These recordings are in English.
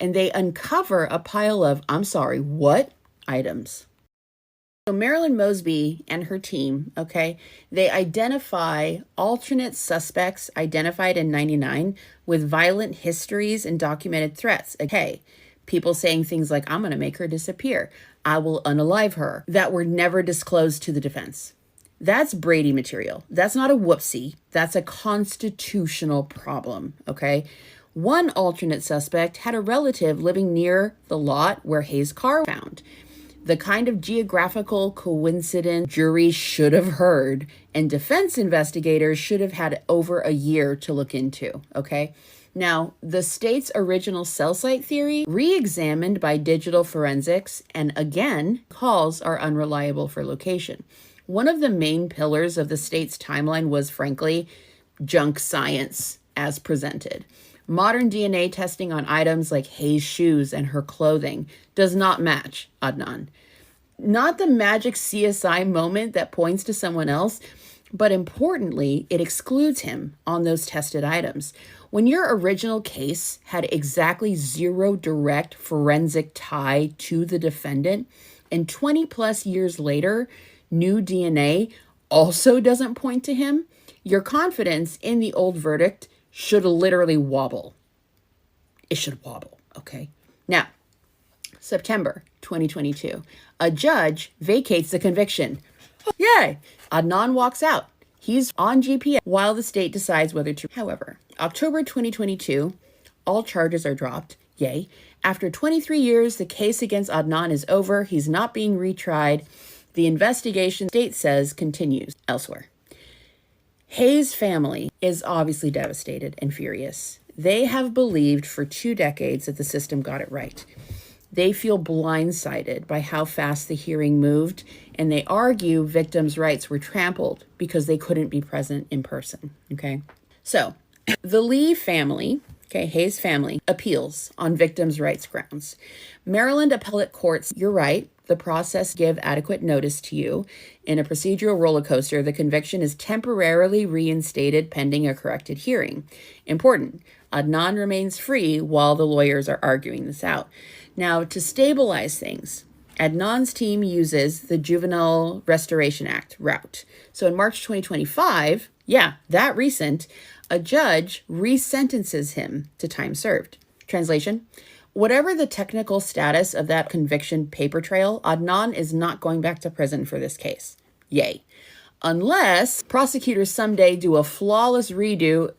and they uncover a pile of, I'm sorry, what items? So Marilyn Mosby and her team, okay, they identify alternate suspects identified in 99 with violent histories and documented threats. Okay, people saying things like, I'm going to make her disappear. I will unalive her, that were never disclosed to the defense. That's Brady material. That's not a whoopsie. That's a constitutional problem, okay? One alternate suspect had a relative living near the lot where Hae's car was found. The kind of geographical coincidence juries should have heard and defense investigators should have had over a year to look into, okay? Now, the state's original cell site theory, re-examined by digital forensics, and again, calls are unreliable for location. One of the main pillars of the state's timeline was, frankly, junk science as presented. Modern DNA testing on items like Hae's shoes and her clothing does not match Adnan. Not the magic CSI moment that points to someone else, but importantly, it excludes him on those tested items. When your original case had exactly zero direct forensic tie to the defendant, and 20 plus years later, new DNA also doesn't point to him, your confidence in the old verdict should literally wobble. It should wobble, okay? Now, September 2022, a judge vacates the conviction. Yay! Adnan walks out. He's on GPS while the state decides whether to. However, October 2022, all charges are dropped. Yay. After 23 years, the case against Adnan is over. He's not being retried. The investigation, state says, continues elsewhere. Hae's family is obviously devastated and furious. They have believed for 2 decades that the system got it right. They feel blindsided by how fast the hearing moved, and they argue victims' rights were trampled because they couldn't be present in person, okay? So, the Lee family, okay, Hae's family, appeals on victims' rights grounds. Maryland appellate courts, you're right, the process give adequate notice to you. In a procedural roller coaster, the conviction is temporarily reinstated pending a corrected hearing. Important, Adnan remains free while the lawyers are arguing this out. Now, to stabilize things, Adnan's team uses the Juvenile Restoration Act route. So in March 2025, that recent, a judge resentences him to time served. Translation: whatever the technical status of that conviction paper trail, Adnan is not going back to prison for this case. Yay. Unless prosecutors someday do a flawless redo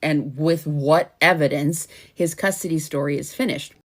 and with what evidence his custody story is finished.